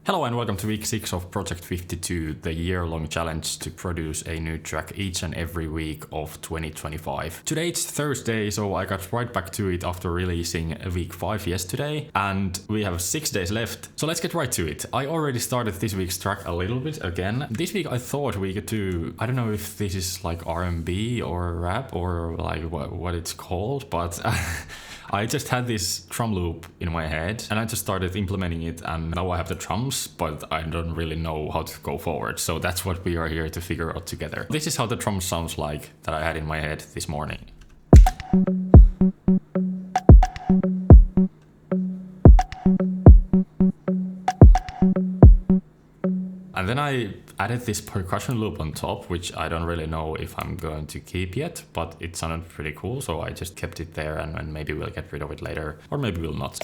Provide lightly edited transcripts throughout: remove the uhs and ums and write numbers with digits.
Hello and welcome to week 6 of Project 52, the year-long challenge to produce a new track each and every week of 2025. Today it's Thursday, so I got right back to it after releasing week 5 yesterday, and we have 6 days left. So let's get right to it. I already started this week's track a little bit again. This week I thought we could do, I don't know if this is like R&B or rap or like what it's called, but I just had this drum loop in my head and I just started implementing it, and now I have the drums, but I don't really know how to go forward. So that's what we are here to figure out together. This is how the drum sounds like that I had in my head this morning. And then I added this percussion loop on top, which I don't really know if I'm going to keep yet, but it sounded pretty cool, so I just kept it there, and maybe we'll get rid of it later, or maybe we'll not.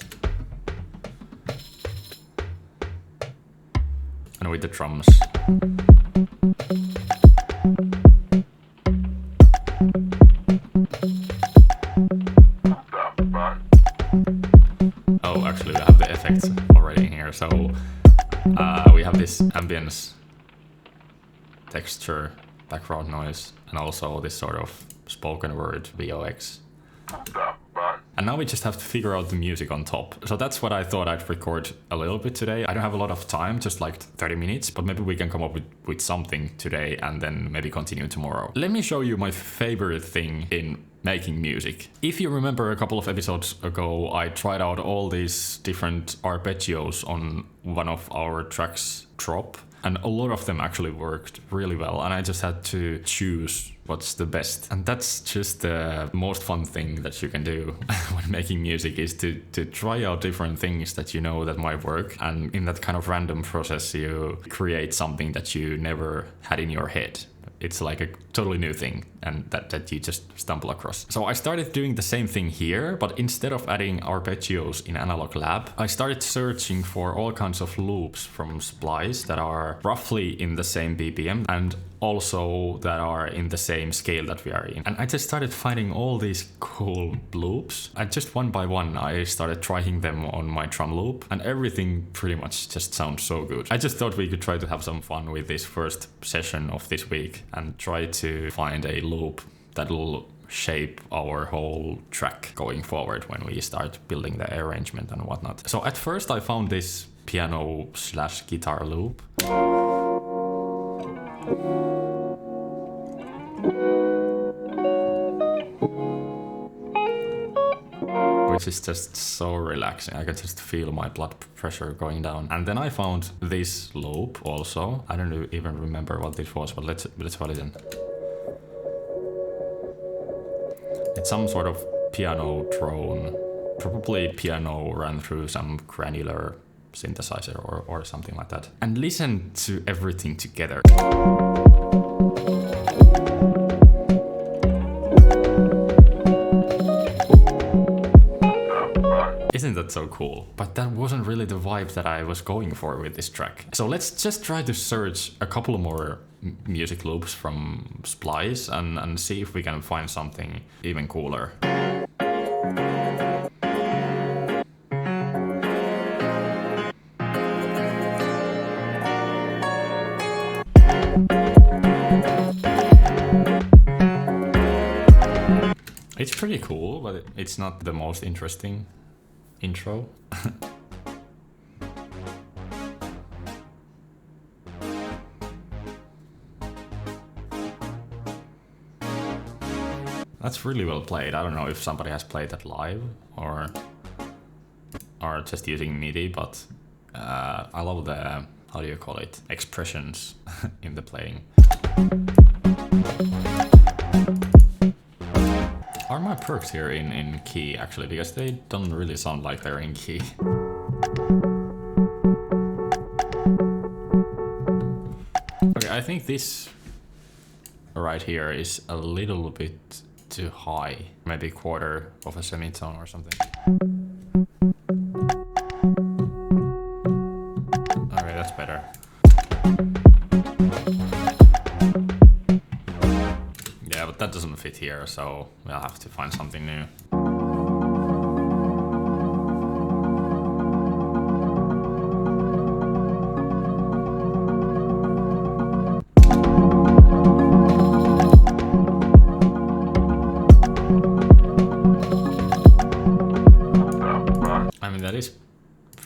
And with the drums. Oh, actually we have the effects already in here, so we have this ambience, texture, background noise, and also this sort of spoken word VOX. And now we just have to figure out the music on top. So that's what I thought I'd record a little bit today. I don't have a lot of time, just like 30 minutes, but maybe we can come up with something today and then maybe continue tomorrow. Let me show you my favorite thing in making music. If you remember a couple of episodes ago, I tried out all these different arpeggios on one of our tracks, Drop, and a lot of them actually worked really well, and I just had to choose what's the best. And that's just the most fun thing that you can do when making music, is to try out different things that you know that might work, and in that kind of random process you create something that you never had in your head. It's like a totally new thing, and that you just stumble across. So I started doing the same thing here, but instead of adding arpeggios in Analog Lab, I started searching for all kinds of loops from Splice that are roughly in the same BPM and also that are in the same scale that we are in. And I just started finding all these cool loops. And just one by one, I started trying them on my drum loop, and everything pretty much just sounds so good. I just thought we could try to have some fun with this first session of this week and try to find a loop that'll shape our whole track going forward when we start building the arrangement and whatnot. So at first I found this piano/guitar loop, which is just so relaxing. I can just feel my blood pressure going down. And then I found this loop also. I don't even remember what this was, but let's listen. It's some sort of piano drone. Probably piano ran through some granular synthesizer or something like that. And listen to everything together. Isn't that so cool? But that wasn't really the vibe that I was going for with this track. So let's just try to search a couple more music loops from Splice and see if we can find something even cooler. It's pretty cool, but it's not the most interesting intro. That's really well played. I don't know if somebody has played that live or just using MIDI, but I love the, how do you call it, expressions in the playing. Are my perks here in key actually, because they don't really sound like they're in key. Okay, I think this right here is a little bit too high. Maybe quarter of a semitone or something. Okay, that's better. Yeah, but that doesn't fit here, so we'll have to find something new.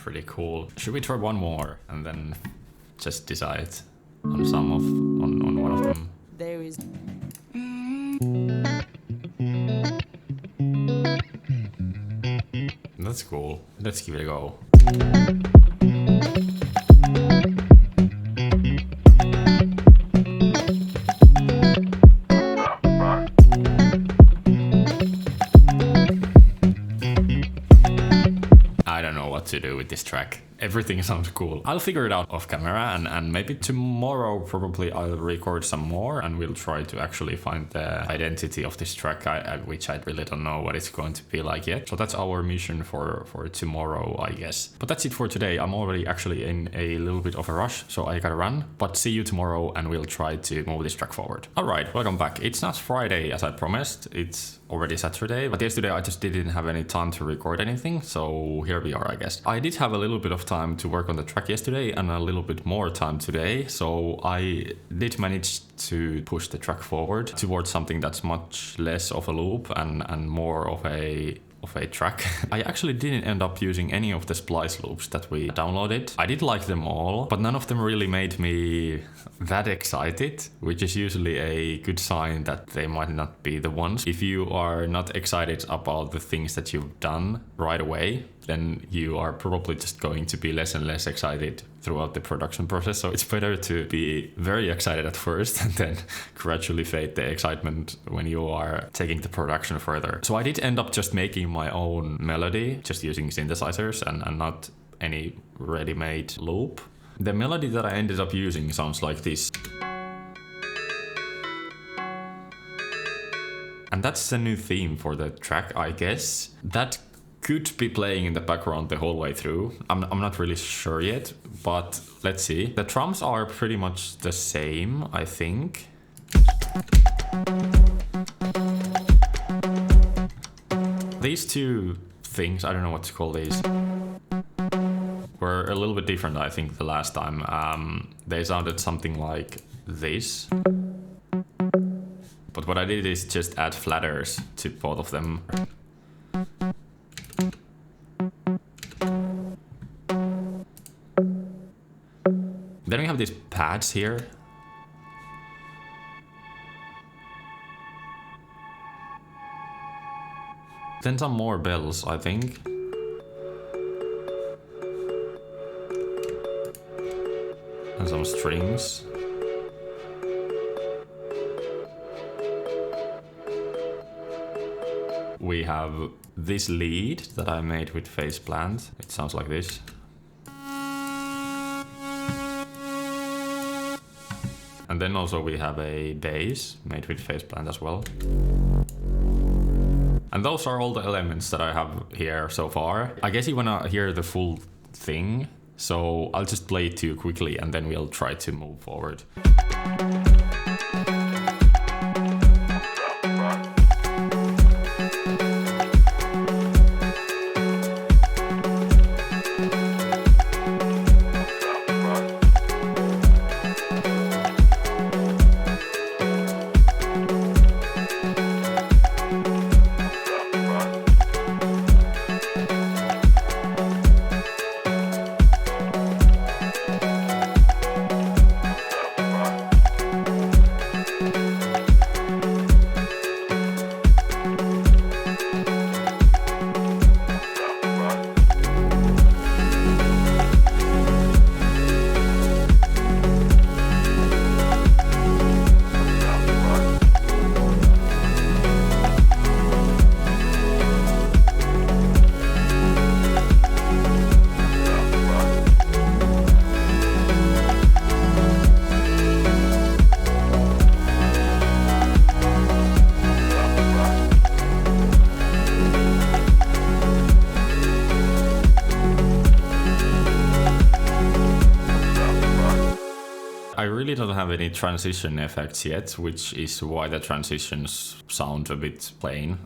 pretty cool. Should we try one more and then just decide on some of on one of them? There is. That's cool. Let's give it a go. I don't know what to do with this track. Everything sounds cool. I'll figure it out off camera and maybe tomorrow probably I'll record some more and we'll try to actually find the identity of this track, which I really don't know what it's going to be like yet. So that's our mission for tomorrow, I guess. But that's it for today. I'm already actually in a little bit of a rush, so I gotta run. But see you tomorrow and we'll try to move this track forward. Alright, welcome back. It's not Friday as I promised. It's already Saturday, but yesterday I just didn't have any time to record anything, so here we are, I guess. I did have a little bit of time to work on the track yesterday and a little bit more time today, so I did manage to push the track forward towards something that's much less of a loop and more of a track. I actually didn't end up using any of the splice loops that we downloaded. I did like them all, but none of them really made me that excited, which is usually a good sign that they might not be the ones. If you are not excited about the things that you've done right away, then you are probably just going to be less and less excited throughout the production process. So it's better to be very excited at first and then gradually fade the excitement when you are taking the production further. So I did end up just making my own melody, just using synthesizers and not any ready-made loop. The melody that I ended up using sounds like this. And that's the new theme for the track, I guess. That could be playing in the background the whole way through. I'm not really sure yet, but let's see. The drums are pretty much the same, I think. These two things, I don't know what to call these, were a little bit different, I think, the last time. They sounded something like this. But what I did is just add flatters to both of them. Then we have these pads here. Then some more bells, I think. And some strings. We have this lead that I made with Faceplant. It sounds like this. And then also we have a bass made with Faceplant as well. And those are all the elements that I have here so far. I guess you wanna hear the full thing, so I'll just play it to you quickly and then we'll try to move forward. I really don't have any transition effects yet, which is why the transitions sound a bit plain.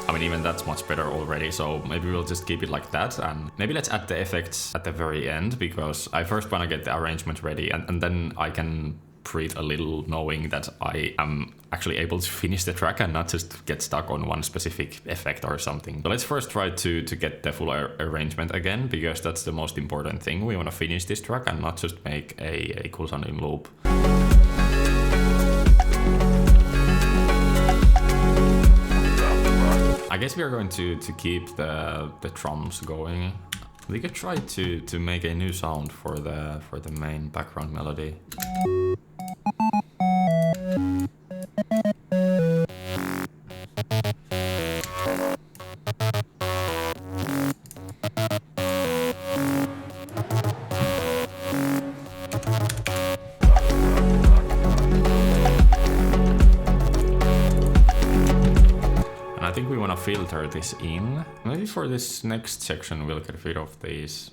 I mean, even that's much better already, so maybe we'll just keep it like that, and maybe let's add the effects at the very end, because I first want to get the arrangement ready, and then I can breathe a little knowing that I am actually able to finish the track and not just get stuck on one specific effect or something. So let's first try to get the full arrangement again, because that's the most important thing. We want to finish this track and not just make a cool sounding loop. I guess we are going to keep the drums going. We could try to make a new sound for the main background melody. Filter this in. Maybe for this next section we'll get rid of these.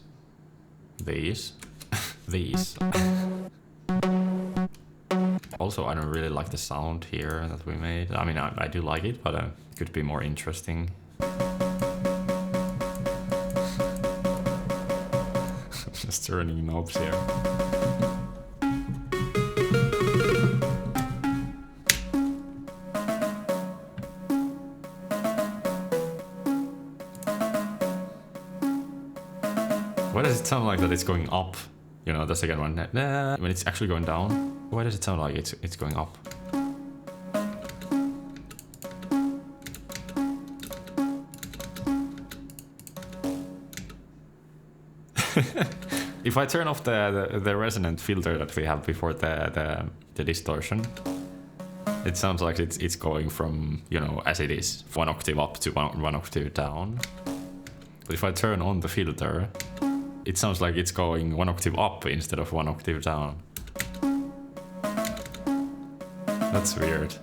Also, I don't really like the sound here that we made. I mean, I do like it, but it could be more interesting. Just turning knobs here. Why does it sound like that it's going up? You know, the second one. When it's actually going down, why does it sound like it's going up? If I turn off the resonant filter that we have before the distortion, it sounds like it's going from, you know, as it is, 1 octave up to one octave down. But if I turn on the filter, it sounds like it's going 1 octave up instead of 1 octave down. That's weird.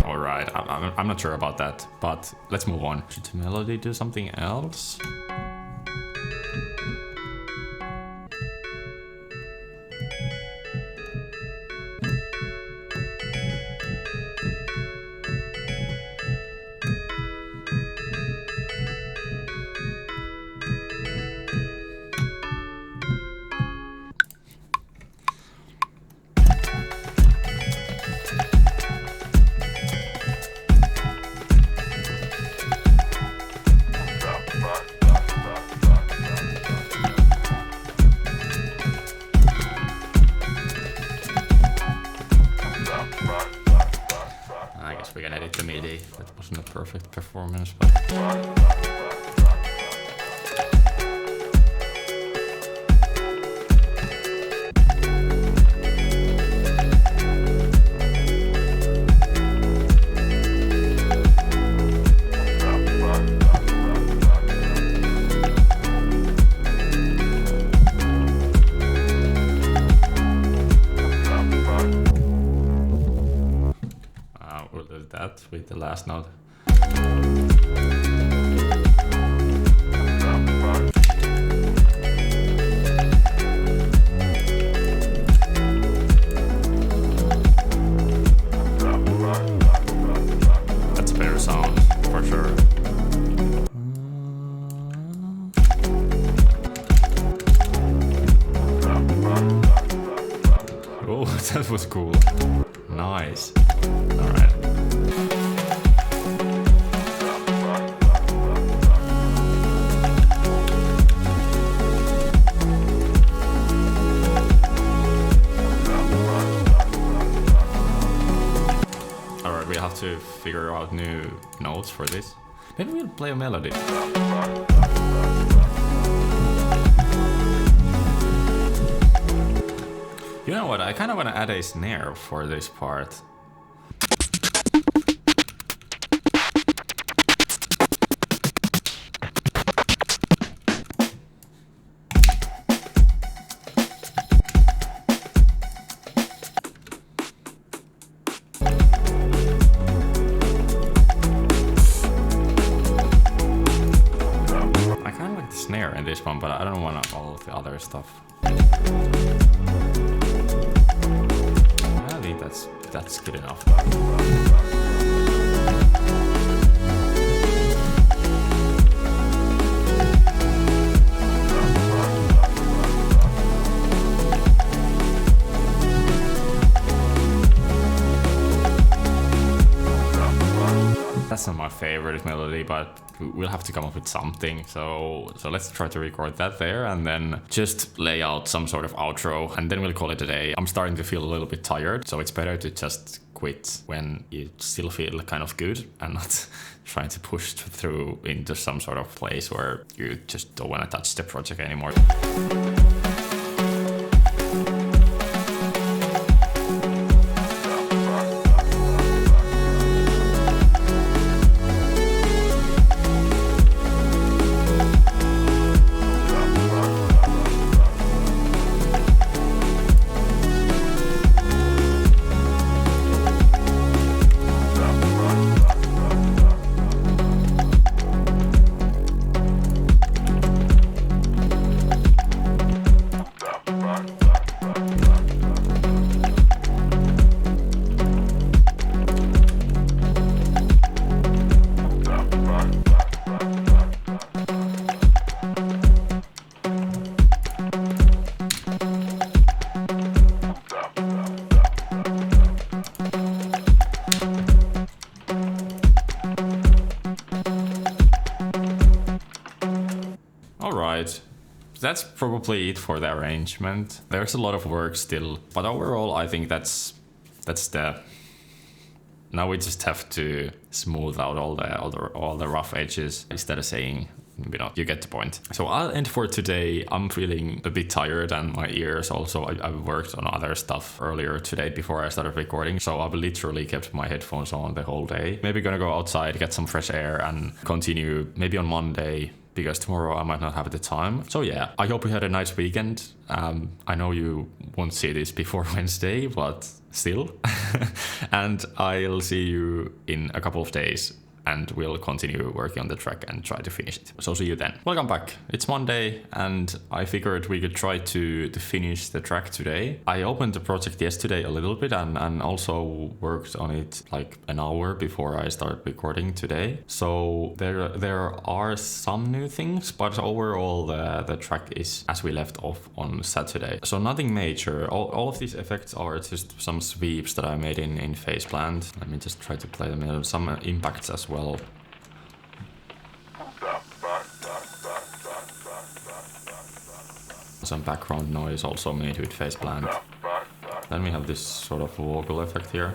Alright, I'm not sure about that, but let's move on. Should the melody do something else? We can edit the MIDI. That wasn't a perfect performance, but... that with the last note. That's a better sound, for sure. Oh, that was cool. Nice. All right. Alright, we have to figure out new notes for this. Maybe we'll play a melody. You know what, I kind of want to add a snare for this part. I kind of like the snare in this one, but I don't want all of the other stuff. that's good enough. That's not my favorite melody, but we'll have to come up with something. So let's try to record that there and then just lay out some sort of outro and then we'll call it a day. I'm starting to feel a little bit tired, so it's better to just quit when you still feel kind of good and not trying to push through into some sort of place where you just don't want to touch the project anymore. Alright, that's probably it for the arrangement. There's a lot of work still, but overall I think that's the... Now we just have to smooth out all the rough edges instead of saying, you know, you get the point. So I'll end for today. I'm feeling a bit tired and my ears also. I've worked on other stuff earlier today before I started recording. So I've literally kept my headphones on the whole day. Maybe gonna go outside, get some fresh air and continue maybe on Monday, because tomorrow I might not have the time. So yeah, I hope you had a nice weekend. I know you won't see this before Wednesday, but still. And I'll see you in a couple of days and we'll continue working on the track and try to finish it. So see you then. Welcome back. It's Monday and I figured we could try to finish the track today. I opened the project yesterday a little bit and also worked on it like an hour before I started recording today. So there are some new things, but overall the track is as we left off on Saturday. So nothing major. All of these effects are just some sweeps that I made in Faceplant. Let me just try to play them in some impacts as well. Some background noise also made with Faceplant. Then we have this sort of vocal effect here.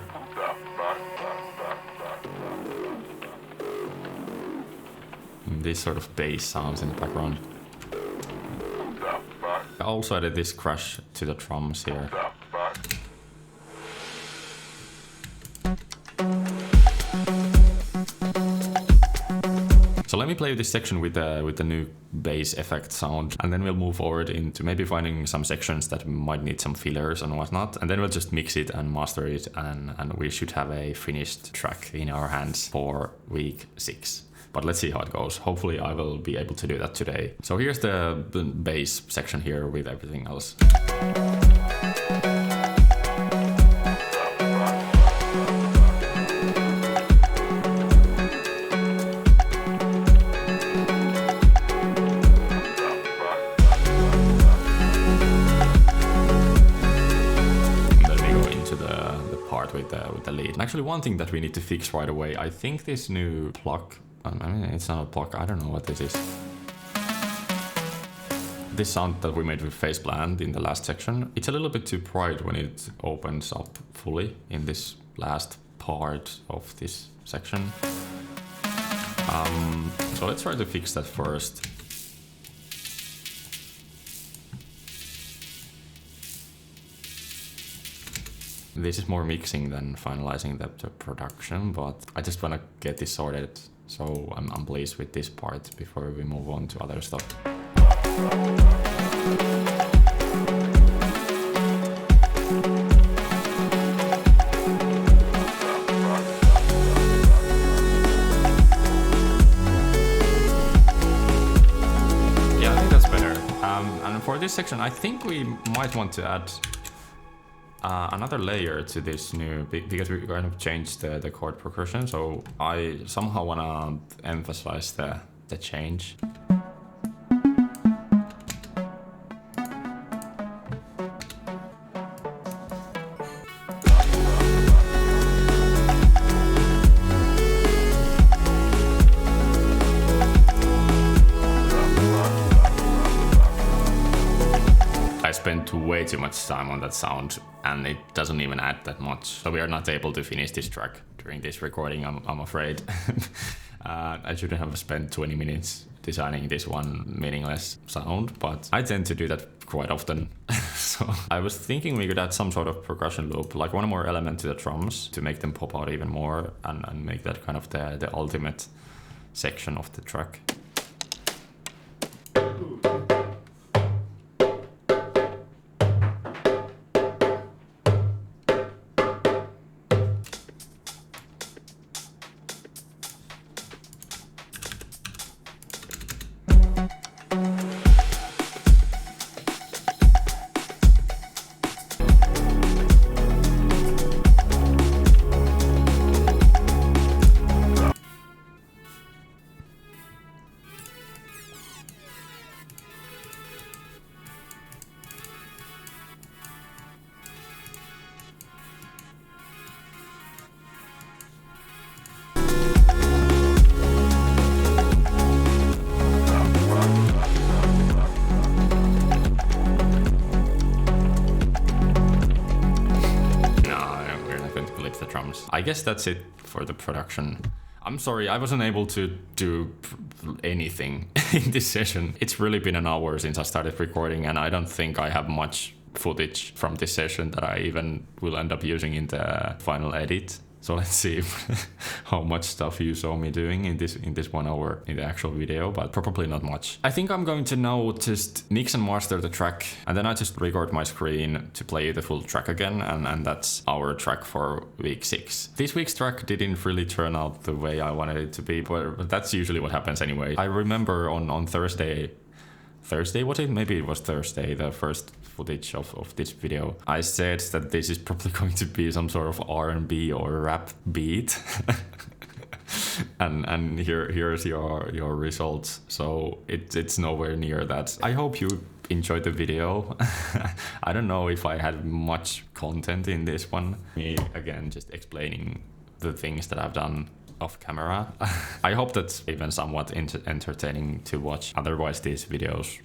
And these sort of bass sounds in the background. I also added this crash to the drums here. So let me play this section with the new bass effect sound, and then we'll move forward into maybe finding some sections that might need some fillers and whatnot, and then we'll just mix it and master it, and we should have a finished track in our hands for week 6. But let's see how it goes. Hopefully I will be able to do that today. So here's the bass section here with everything else. With the lead. And actually one thing that we need to fix right away, I think this new pluck, I mean it's not a pluck, I don't know what this is. This sound that we made with Faceplant in the last section, it's a little bit too bright when it opens up fully in this last part of this section. So let's try to fix that first. This is more mixing than finalizing the production, but I just want to get this sorted, so I'm pleased with this part before we move on to other stuff. Yeah, I think that's better. And for this section, I think we might want to add another layer to this new, because we kind of changed the chord progression, so I somehow wanna emphasize the change. I spent way too much time on that sound and it doesn't even add that much. So we are not able to finish this track during this recording, I'm afraid. I shouldn't have spent 20 minutes designing this one meaningless sound, but I tend to do that quite often. So I was thinking we could add some sort of percussion loop, like one more element to the drums to make them pop out even more and make that kind of the ultimate section of the track. I guess that's it for the production. I'm sorry, I wasn't able to do anything in this session. It's really been an hour since I started recording and I don't think I have much footage from this session that I even will end up using in the final edit. So let's see how much stuff you saw me doing in this 1 hour in the actual video, but probably not much. I think I'm going to now just mix and master the track, and then I just record my screen to play the full track again, and that's our track for week 6. This week's track didn't really turn out the way I wanted it to be, but that's usually what happens anyway. I remember on Thursday, was it? Maybe it was Thursday, the first footage of this video. I said that this is probably going to be some sort of R&B or rap beat. and here's your results. So it's nowhere near that. I hope you enjoyed the video. I don't know if I had much content in this one. Me, again, just explaining the things that I've done off camera. I hope that's even somewhat entertaining to watch. Otherwise, these videos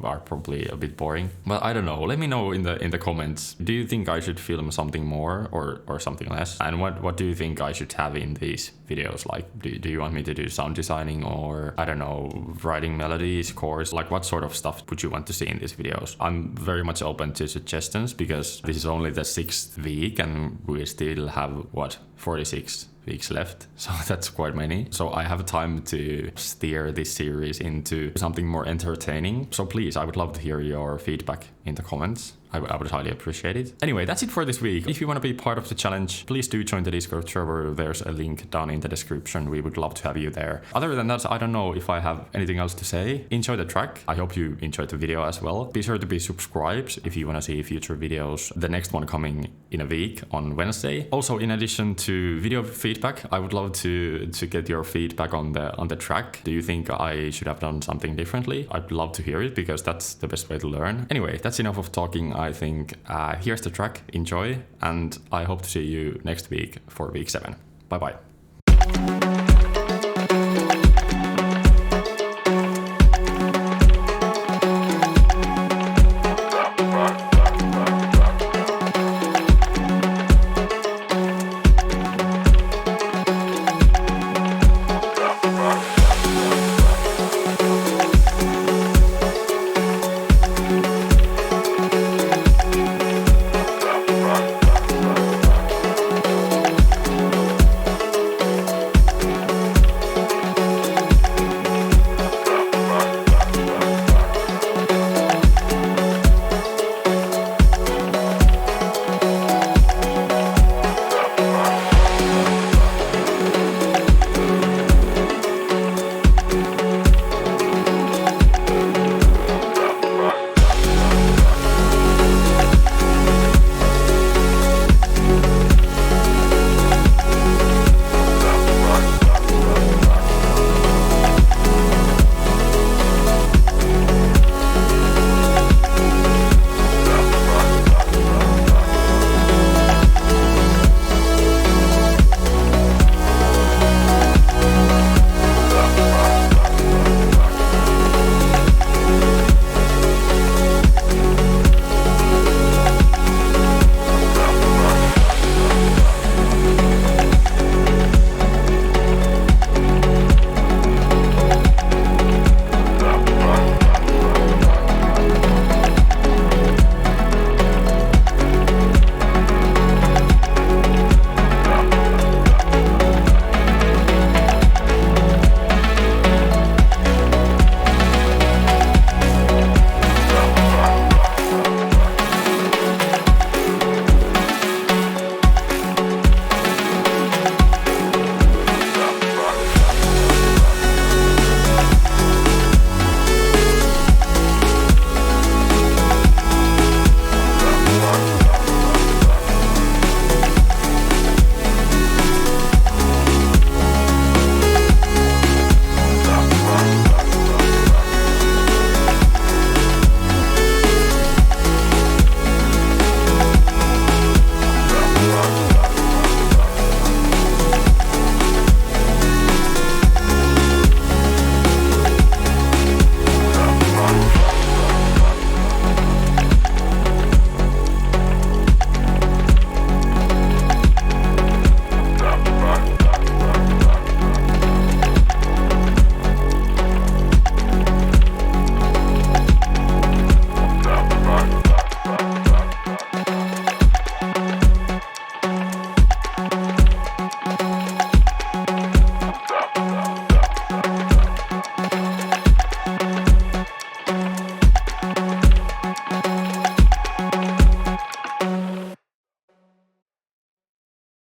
are probably a bit boring. But I don't know. Let me know in the comments. Do you think I should film something more or something less? And what do you think I should have in these videos? Like, do you want me to do sound designing or, I don't know, writing melodies, chords? Like, what sort of stuff would you want to see in these videos? I'm very much open to suggestions because this is only the 6th week and we still have, 46 weeks left, so that's quite many. So I have time to steer this series into something more entertaining. So please, I would love to hear your feedback in the comments. I would highly appreciate it. Anyway, that's it for this week. If you want to be part of the challenge, please do join the Discord server. There's a link down in the description. We would love to have you there. Other than that, I don't know if I have anything else to say. Enjoy the track. I hope you enjoyed the video as well. Be sure to be subscribed if you want to see future videos. The next one coming in a week on Wednesday. Also, in addition to video feedback, I would love to get your feedback on the track. Do you think I should have done something differently? I'd love to hear it because that's the best way to learn. Anyway, that's enough of talking. I think here's the track. Enjoy, and I hope to see you next week for week 7. Bye bye.